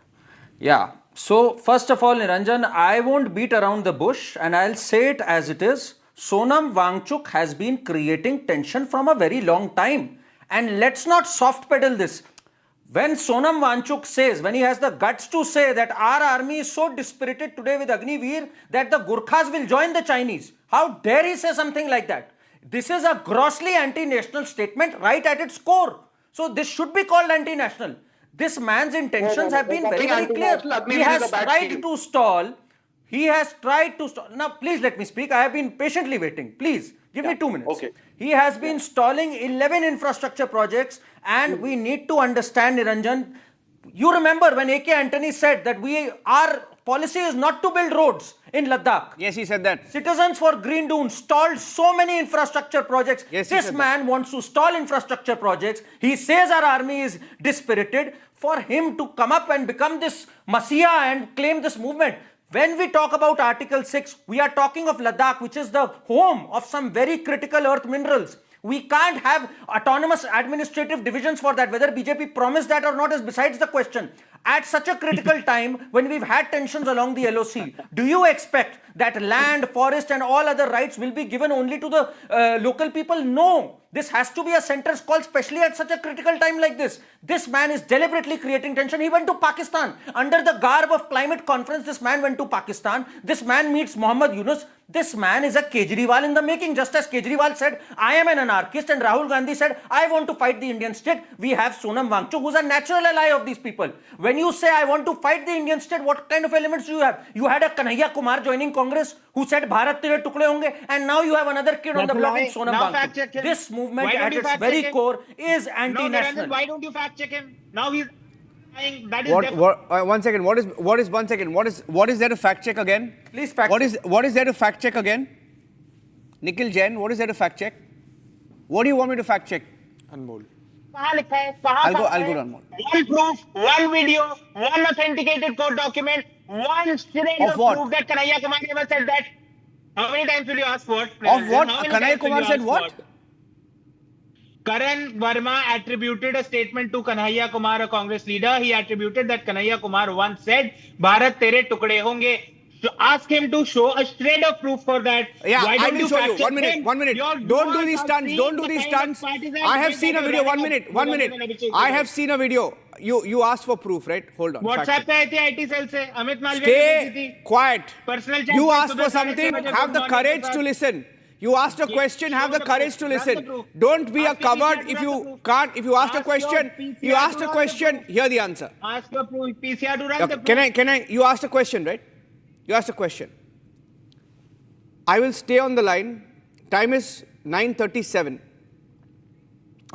Yeah. So first of all, Niranjan, I won't beat around the bush and I'll say it as it is. Sonam Wangchuk has been creating tension from a very long time. And let's not soft pedal this. When Sonam Wangchuk says, when he has the guts to say that our army is so dispirited today with Agniveer that the Gurkhas will join the Chinese. How dare he say something like that? This is a grossly anti-national statement right at its core. So this should be called anti-national. This man's intentions have been very, very clear. He has tried to stall. Now, please let me speak. I have been patiently waiting. Please, give me 2 minutes. Okay. He has been stalling 11 infrastructure projects, and we need to understand, Niranjan, you remember when A.K. Antony said that our policy is not to build roads. in Ladakh. Yes, he said that. Citizens for Green Dune stalled so many infrastructure projects. Yes, he this said man wants to stall infrastructure projects. He says our army is dispirited. For him to come up and become this messiah and claim this movement. When we talk about Article 6, we are talking of Ladakh, which is the home of some very critical earth minerals. We can't have autonomous administrative divisions for that. Whether BJP promised that or not is besides the question. At such a critical time, when we've had tensions along the LOC, do you expect that land, forest and all other rights will be given only to the local people? No. This has to be a center's call, especially at such a critical time like this. This man is deliberately creating tension. He went to Pakistan. Under the garb of climate conference, this man went to Pakistan. This man meets Muhammad Yunus. This man is a Kejriwal in the making. Just as Kejriwal said, I am an anarchist, and Rahul Gandhi said, I want to fight the Indian state. We have Sonam Wangchuk, who's a natural ally of these people. When you say, I want to fight the Indian state, what kind of elements do you have? You had a Kanhaiya Kumar joining Congress who said, Bharat tere tukde honge, and now you have another kid on the block in Sonam Wangchuk. This movement at its very core is anti-national. No, why don't you fact check him? Now he's saying that is one second. What is 1 second? What is there to fact check again? Please fact check. What is there to fact check again? Nikhil Jain, what is there to fact check? What do you want me to fact check? Anmol. I'll go to Anmol. One proof, one video, one authenticated court document, one shred of proof that Kanhaiya Kumar ever said that. How many times will you ask for? Of what? Kanhaiya Kumar said what? Karan Verma attributed a statement to Kanhaiya Kumar, a Congress leader. He attributed that Kanhaiya Kumar once said, Bharat tere tukde honge. So ask him to show a shred of proof for that. Yeah, Why I don't will show you. 1 minute. him? 1 minute. Don't do these stunts. Don't do these stunts. I have seen a video. 1 minute. 1 minute. I have seen a video. You asked for proof, right? Hold on. WhatsApp पे आई थी IT cell से Amit Malviya Stay quiet. Personal chat You पे asked सुबह for 6:30 something. बजे Have the good morning courage के to बाद- listen. You asked a question. Have the courage to listen. Don't be a coward if you can't. If you asked a question, you asked a question. Hear the answer. Ask the proof. PCR to run the Okay, proof. can I? You asked a question, right? You asked a question. I will stay on the line. Time is 9:37.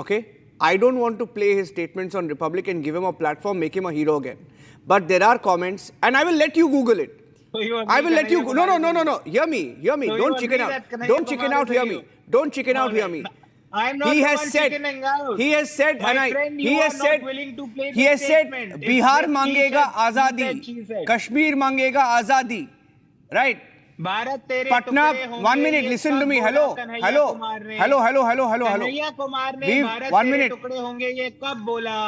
Okay? I don't want to play his statements on Republic and give him a platform, make him a hero again. But there are comments, and I will let you Google it. So you I will let you. agree No. Kanhaiya Hear me. So Don't you chicken agree out. that Kanhaiya Don't chicken Kumar out. is Hear a me. hero? Don't chicken out. Hear me. I'm not He the has one said. chickening out. He has said. My And I. friend, He you has are said. not willing to play He this has said. statement. It's Bihar just he mangega said, azadi. she said. Kashmir mangega azadi. Right. Bharat तेरे Patna, टुकड़े होंगे, 1 minute, ये listen सब to me. बोला Hello. Kanhaiya Kumar ने। कन्हैया कुमार ने We've- Bharat 1 तेरे minute. टुकड़े होंगे ये कब बोला?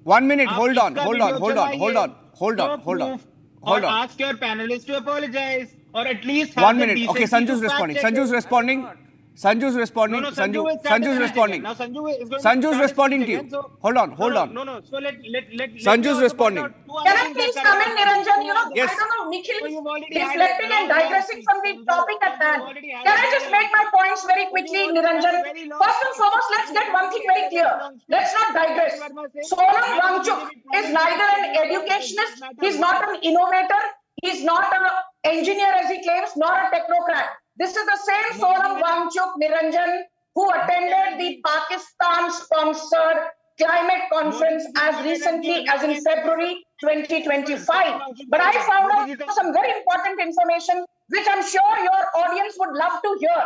1 minute. आप Hold on. इसका Hold video on. Hold on. चलाइए, Hold on. Hold on. show Hold on. proof, Hold or on. ask your panelists to apologize, or at least 1 have the minute. Okay, decency Sanju's to fact responding. check Sanju's it. responding. Sanju's responding. No, Sanju will start Sanju's his responding. Now Sanju is going Sanju's to start responding his to you. again, so- Hold on. Hold on. No. So let Sanju's me also responding. point out two Can other I things please that come in, Karnaiya- Niranjan? You know, Yes. I don't know, Nikhil So you've already had deflecting a and long digressing from the Sanju, topic at hand. you already had Can a I just very make my points very quickly, You already had a Niranjan? very long First and foremost, let's get one thing very clear. Let's not digress. Sonam Wangchuk is neither an educationist, he's not an innovator, he's not an engineer as he claims, nor a technocrat. This is the same Sonam Wangchuk, Niranjan, who attended the Pakistan-sponsored climate conference as recently as in February 2025. But I found out some very important information, which I'm sure your audience would love to hear.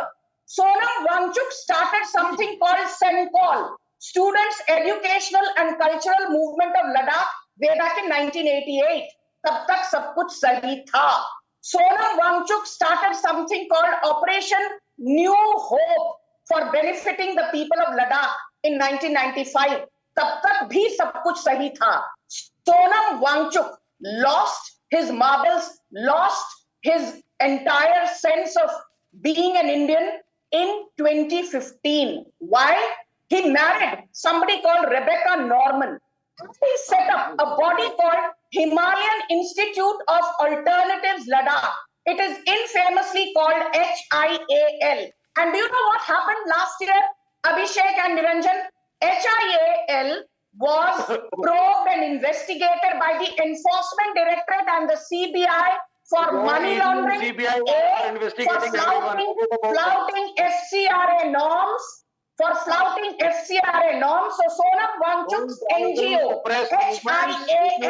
Sonam Wangchuk started something called SENCOL, Students' Educational and Cultural Movement of Ladakh, way back in 1988. तब तक सब कुछ सही था. Sonam Wangchuk started something called Operation New Hope for benefiting the people of Ladakh in 1995. तब तक भी सब कुछ सही था. Sonam Wangchuk lost his marbles, lost his entire sense of being an Indian in 2015. Why? He married somebody called Rebecca Norman. He set up a body called Himalayan Institute of Alternatives Ladakh. It is infamously called HIAL. And do you know what happened last year, Abhishek and Niranjan? HIAL was probed and investigated by the Enforcement Directorate and the CBI for money laundering, CBI for investigating everyone. flouting FCRA norms, for flouting FCRA norms. So Sonam Wangchuk's NGO, HIAL,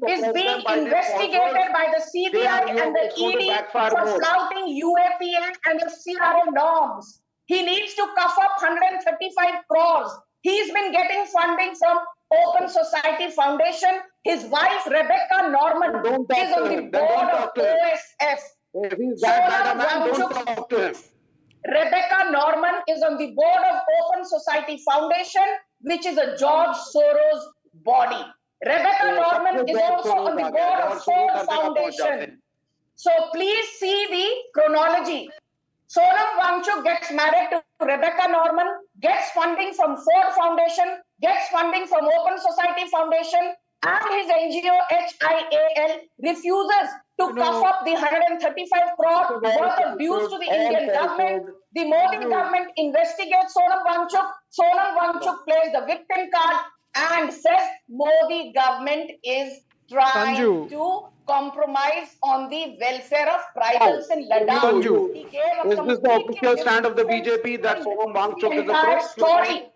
is being investigated by the CBI and the ED for flouting UAPA and FCRA norms. He needs to cough up 135 crores. He's been getting funding from Open Society Foundation. His wife, Rebecca Norman, is on the board of OSF. Sonam Wangchuk. Rebecca Norman is on the board of Open Society Foundation, which is a George Soros body. Rebecca Norman is also on the board of Ford Foundation. So please see the chronology. Sonam Wangchuk gets married to Rebecca Norman, gets funding from Ford Foundation, gets funding from Open Society Foundation, and his NGO HIAL refuses to cough up the 135 crore worth of dues to the Indian government. The Modi government investigates Sonam Wangchuk. Sonam Wangchuk plays the victim card and says Modi government is trying to compromise on the welfare of tribals in Ladakh. Is this the official stand of the BJP that Sonam Wangchuk is a threat? Story.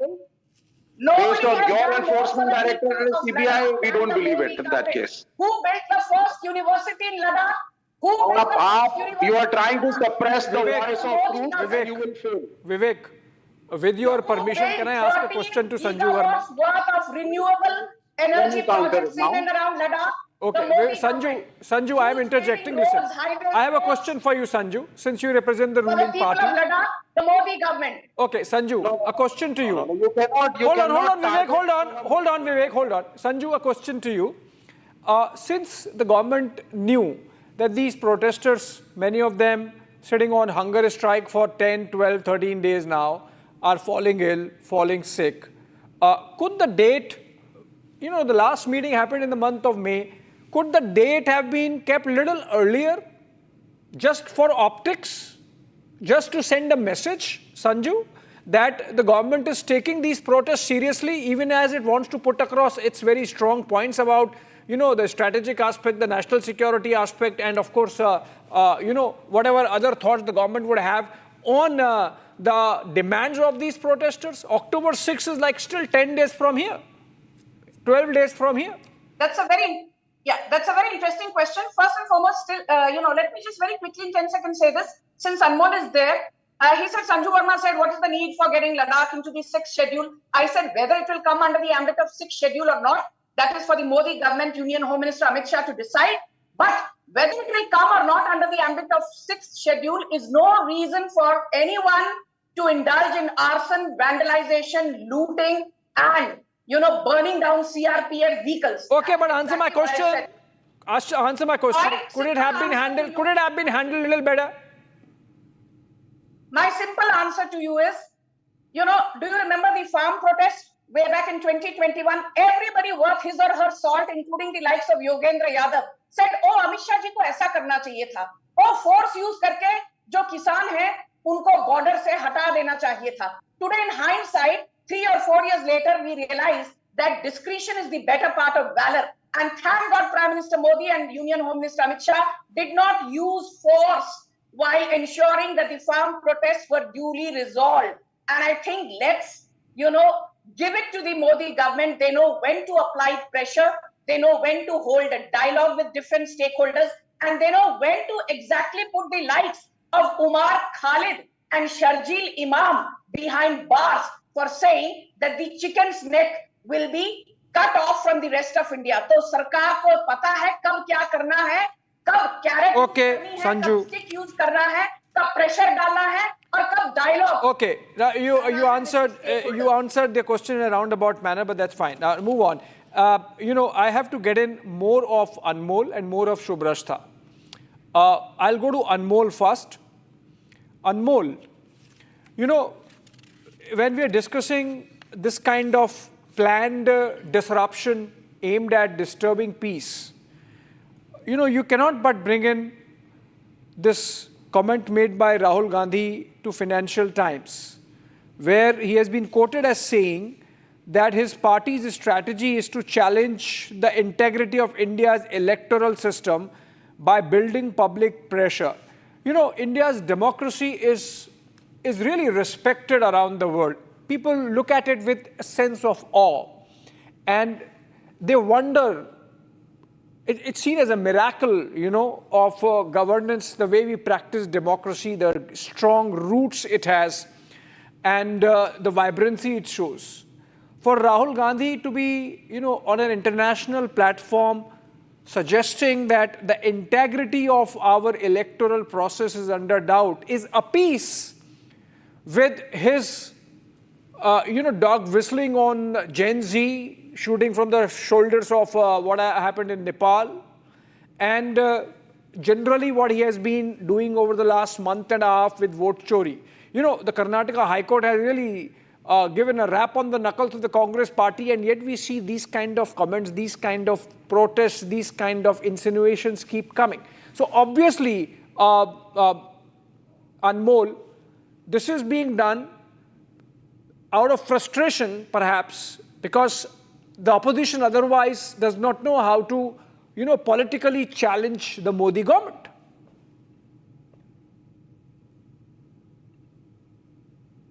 Based on your enforcement director and CBI, we don't believe it in that case. Who built the first university in Ladakh? Who built the first university? You are trying to suppress the voice of truth and you will fail. Vivek, with your permission, can I ask a question to Sanju Verma? Worth of renewable energy projects in and around Ladakh. Okay, Sanju, I am interjecting. Listen, I have a question for you, Sanju, since you represent the ruling party. The Modi government. Okay, Sanju, a question to you. You cannot. Hold on, Vivek, hold on, Vivek, hold on. Sanju, a question to you. Since the government knew that these protesters, many of them sitting on hunger strike for 10, 12, 13 days now, are falling ill, falling sick, could the date, the last meeting happened in the month of May, could the date have been kept a little earlier, just for optics, just to send a message, Sanju, that the government is taking these protests seriously, even as it wants to put across its very strong points about, the strategic aspect, the national security aspect, and of course, whatever other thoughts the government would have on the demands of these protesters? October 6th is like still 10 days from here, 12 days from here. That's a very interesting question. First and foremost, let me just very quickly in 10 seconds say this. Since Anmol is there, he said, Sanju Verma said, what is the need for getting Ladakh into the 6th schedule? I said, whether it will come under the ambit of 6th schedule or not, that is for the Modi government, Union Home Minister Amit Shah to decide. But whether it will come or not under the ambit of 6th schedule is no reason for anyone to indulge in arson, vandalization, looting, and burning down CRPF vehicles. Okay, but answer my question. Answer my question. Could it have been handled a little better? My simple answer to you is, do you remember the farm protest way back in 2021? Everybody worth his or her salt, including the likes of Yogendra Yadav, said, oh, Amit Shah ji ko aisa karna chahiye tha. Oh, force use karke jo kisan hai, unko border se hata dena chahiye tha. Today, in hindsight, 3 or 4 years later, we realize that discretion is the better part of valor. And thank God Prime Minister Modi and Union Home Minister Amit Shah did not use force while ensuring that the farm protests were duly resolved. And I think let's, give it to the Modi government. They know when to apply pressure. They know when to hold a dialogue with different stakeholders. And they know when to exactly put the likes of Umar Khalid and Sharjeel Imam behind bars for saying that the chicken's neck will be cut off from the rest of India. So सरकार को पता है कब क्या करना है, कब carrot करनी है, कब stick use करना है, कब pressure डालना है, और कब dialogue. Okay, now you answered the question in a roundabout manner, but that's fine. Now move on. I have to get in more of Anmol and more of Shubhrastha. I'll go to Anmol first. Anmol, when we are discussing this kind of planned disruption aimed at disturbing peace, you cannot but bring in this comment made by Rahul Gandhi to Financial Times, where he has been quoted as saying that his party's strategy is to challenge the integrity of India's electoral system by building public pressure. India's democracy is really respected around the world. people look at it with a sense of awe. And they wonder, it's seen as a miracle, of governance, the way we practice democracy, the strong roots it has, and the vibrancy it shows. For Rahul Gandhi to be, on an international platform suggesting that the integrity of our electoral process is under doubt is a piece with his, dog whistling on Gen Z, shooting from the shoulders of what happened in Nepal, and generally what he has been doing over the last month and a half with vote Chori. The Karnataka High Court has really given a rap on the knuckle to the Congress party, and yet we see these kind of comments, these kind of protests, these kind of insinuations keep coming. So obviously, Anmol, this is being done out of frustration, perhaps, because the opposition otherwise does not know how to, politically challenge the Modi government.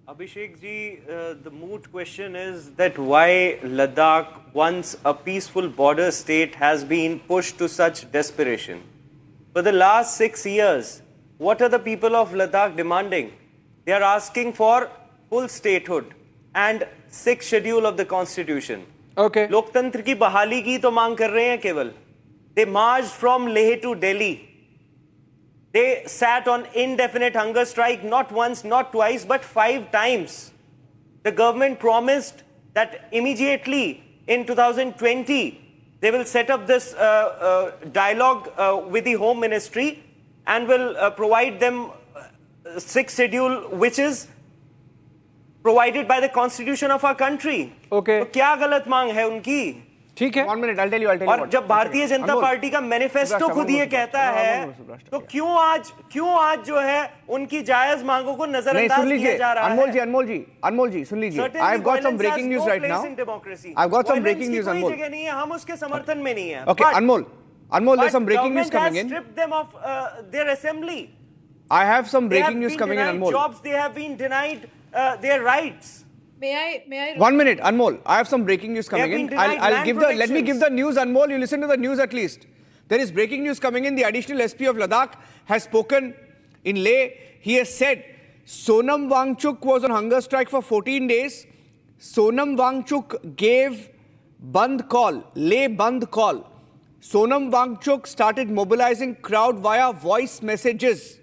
Abhishek ji, the moot question is that why Ladakh, once a peaceful border state, has been pushed to such desperation. For the last 6 years, what are the people of Ladakh demanding? They are asking for full statehood and 6th schedule of the constitution. Okay. लोकतंत्र की बहाली की तो मांग कर रहे हैं केवल. They marched from Leh to Delhi. They sat on indefinite hunger strike not once, not twice, but 5 times. The government promised that immediately in 2020, they will set up this dialogue with the Home Ministry and will provide them 6th schedule, which is provided by the constitution of our country. Okay. तो क्या गलत मांग है उनकी? ठीक है. 1 minute, I'll tell you. और जब भारतीय जनता पार्टी का मैनिफेस्टो खुद ये कहता है, तो क्यों आज जो है उनकी जायज मांगों को नजरअंदाज किया जा रहा है? अनमोल जी, सुन लीजिए. I've got some breaking news right now. I've got some breaking news, Anmol. कोई जगह नहीं है, हम उसके समर्थन में नहीं है. Okay, Anmol, there's some breaking news coming in. Stripped them of their assembly. I have some breaking news coming in, Anmol. Jobs, they have been denied their rights. May I? 1 minute, Anmol. I have some breaking news coming in. Let me give the news, Anmol. You listen to the news at least. There is breaking news coming in. The additional SP of Ladakh has spoken in Leh. He has said Sonam Wangchuk was on hunger strike for 14 days. Sonam Wangchuk gave Band call, Leh Band call. Sonam Wangchuk started mobilizing crowd via voice messages.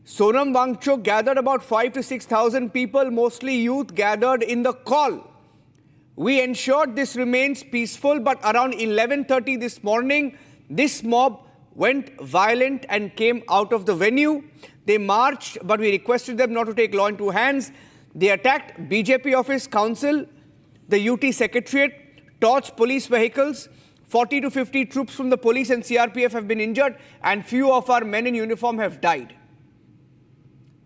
Sonam Wangchuk gathered about 5,000 to 6,000 people, mostly youth, gathered in the call. We ensured this remains peaceful, but around 11:30 this morning, this mob went violent and came out of the venue. They marched, but we requested them not to take law into hands. They attacked BJP office, council, the UT secretariat, torched police vehicles. 40 to 50 troops from the police and CRPF have been injured, and few of our men in uniform have died.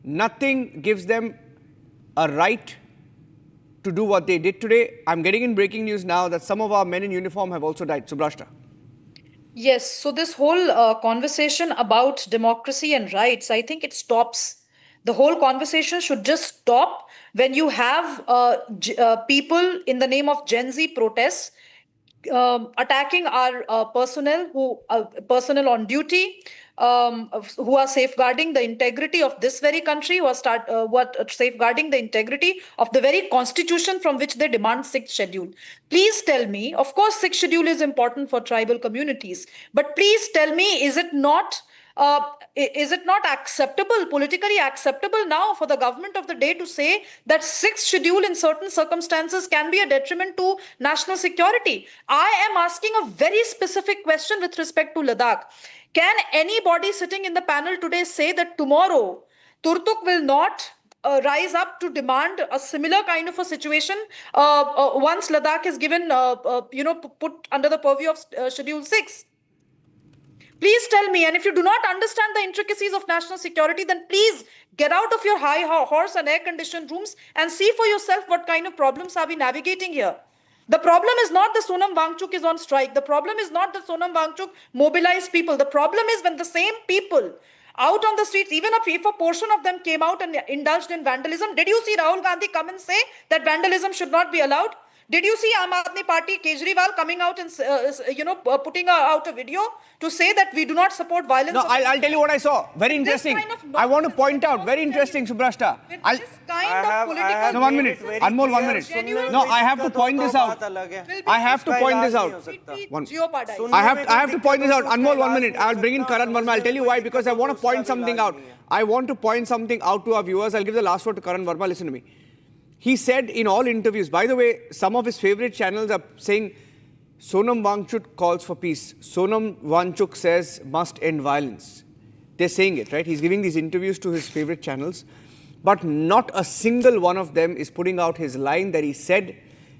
Nothing gives them a right to do what they did today. I'm getting in breaking news now that some of our men in uniform have also died. Subrashta. Yes, so this whole conversation about democracy and rights, I think it stops. The whole conversation should just stop when you have people in the name of Gen Z protests attacking our personnel on duty, who are safeguarding the integrity of this very country, who are safeguarding the integrity of the very constitution from which they demand 6th schedule. Please tell me, of course 6th schedule is important for tribal communities, but please tell me, is it not acceptable, politically acceptable now for the government of the day to say that 6th schedule in certain circumstances can be a detriment to national security? I am asking a very specific question with respect to Ladakh. Can anybody sitting in the panel today say that tomorrow Turtuk will not rise up to demand a similar kind of a situation once Ladakh is given, put under the purview of Schedule 6? Please tell me, and if you do not understand the intricacies of national security, then please get out of your high horse and air-conditioned rooms and see for yourself what kind of problems are we navigating here. The problem is not that Sonam Wangchuk is on strike. The problem is not that Sonam Wangchuk mobilized people. The problem is when the same people out on the streets, even if a portion of them came out and indulged in vandalism, did you see Rahul Gandhi come and say that vandalism should not be allowed? Did you see Aam Aadmi Party Kejriwal coming out and putting out a video to say that we do not support violence? No, I'll tell you what I saw. Very interesting. I want to point out. Very interesting, Subrashta. No, 1 minute. Anmol, 1 minute. No, I have to point this out. I have to point this out. I have to point this out. Anmol, 1 minute. I'll bring in Karan Verma. I'll tell you why. Because I want to point something out. I want to point something out to our viewers. I'll give the last word to Karan Verma. Listen to me. He said in all interviews, by the way, some of his favorite channels are saying Sonam Wangchuk calls for peace. Sonam Wangchuk says must end violence. They're saying it, right? He's giving these interviews to his favorite channels. But not a single one of them is putting out his line that he said,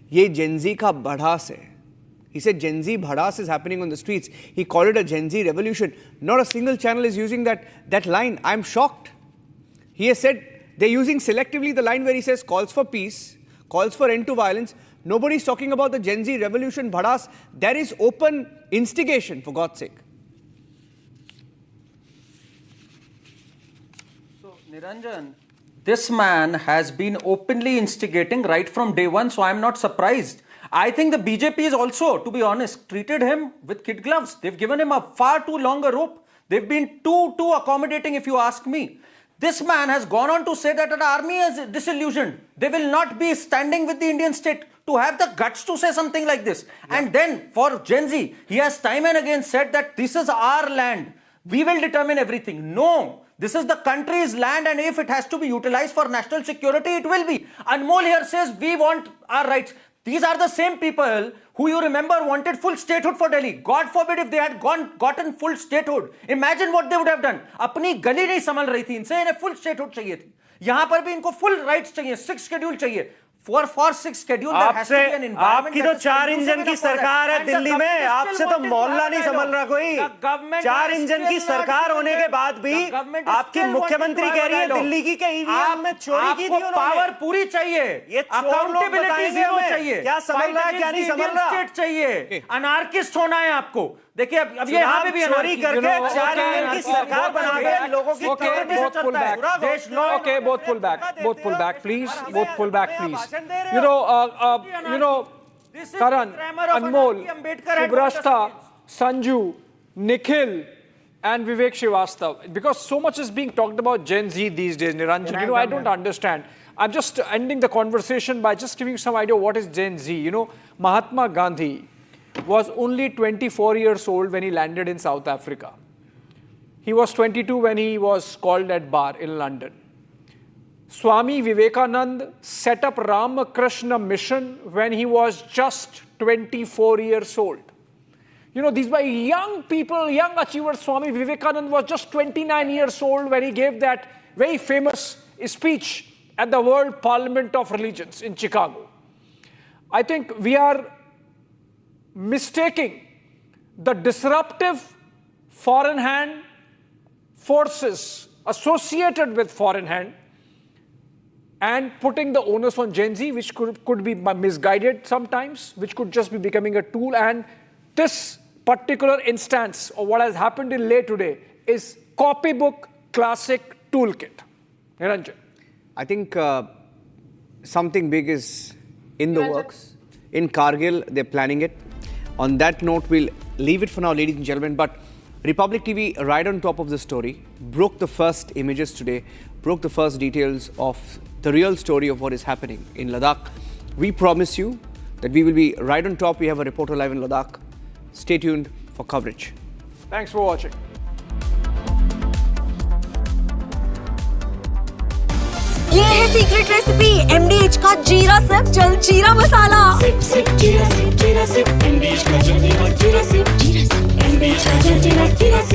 ye Gen Z ka bhadas hai. He said Gen Z bhadas is happening on the streets. He called it a Gen Z revolution. Not a single channel is using that line. I'm shocked. He has said, they're using selectively the line where he says calls for peace, calls for end to violence. Nobody's talking about the Gen Z revolution, bhadas. There is open instigation, for God's sake. So, Niranjan, this man has been openly instigating right from day one, so I'm not surprised. I think the BJP is also, to be honest, treated him with kid gloves. They've given him a far too long a rope. They've been too accommodating, if you ask me. This man has gone on to say that the army is disillusioned. They will not be standing with the Indian state. To have the guts to say something like this. Yeah. And then for Gen Z, he has time and again said that this is our land. We will determine everything. No, this is the country's land, and if it has to be utilized for national security, it will be. Anmol here says we want our rights. These are the same people who you remember wanted full statehood for Delhi. God forbid if they had gotten full statehood. Imagine what they would have done. अपनी गली नहीं संभल रही थी इनसे, इन्हें full statehood चाहिए थी. यहाँ पर भी इनको full rights चाहिए, 6 schedule चाहिए. For 6 schedule there has to be an environment. आपकी तो 4 इंजन की सरकार है दिल्ली में. आपसे तो मोहल्ला नहीं संभल रहा कोई. 4 इंजन की सरकार होने के बाद भी आपकी मुख्यमंत्री कह रही है दिल्ली की के ईवीएम में चोरी की थी उन्होंने. पावर पूरी चाहिए. ये अकाउंटेबिलिटी जीरो चाहिए. क्या समझ रहा है क्या नहीं समझ रहा. स्टेट चाहिए. अनार्किस्ट होना है आपको. देखिए अब ये यहाँ पे भी चोरी करके 4 इंजन की सरकार बना के लोगों की both pull back please. Karan, Anmol, Subrashta, Sanju, Nikhil and Vivek Srivastava, because so much is being talked about Gen Z these days, Niranjan, I don't understand. I'm just ending the conversation by just giving you some idea what is Gen Z. Mahatma Gandhi was only 24 years old when he landed in South Africa. He was 22 when he was called at bar in London. Swami Vivekananda set up Ramakrishna Mission when he was just 24 years old. These were young people, young achievers. Swami Vivekananda was just 29 years old when he gave that very famous speech at the World Parliament of Religions in Chicago. I think we are mistaking the disruptive foreign hand forces associated with foreign hand and putting the onus on Gen Z, which could be misguided sometimes, which could just be becoming a tool. And this particular instance of what has happened in Leh today is copybook classic toolkit. Niranjan. I think something big is in the works. In Kargil, they're planning it. On that note, we'll leave it for now, ladies and gentlemen. But Republic TV, right on top of the story, broke the first images today, broke the first details of the real story of what is happening in Ladakh. We promise you that we will be right on top. We have a reporter live in Ladakh. Stay tuned for coverage. Thanks for watching. ये है secret recipe MDH का जीरा SIP जल जीरा मसाला. SIP SIP जीरा SIP MDH का जल जीरा सिप MDH का जल जीरा सिप.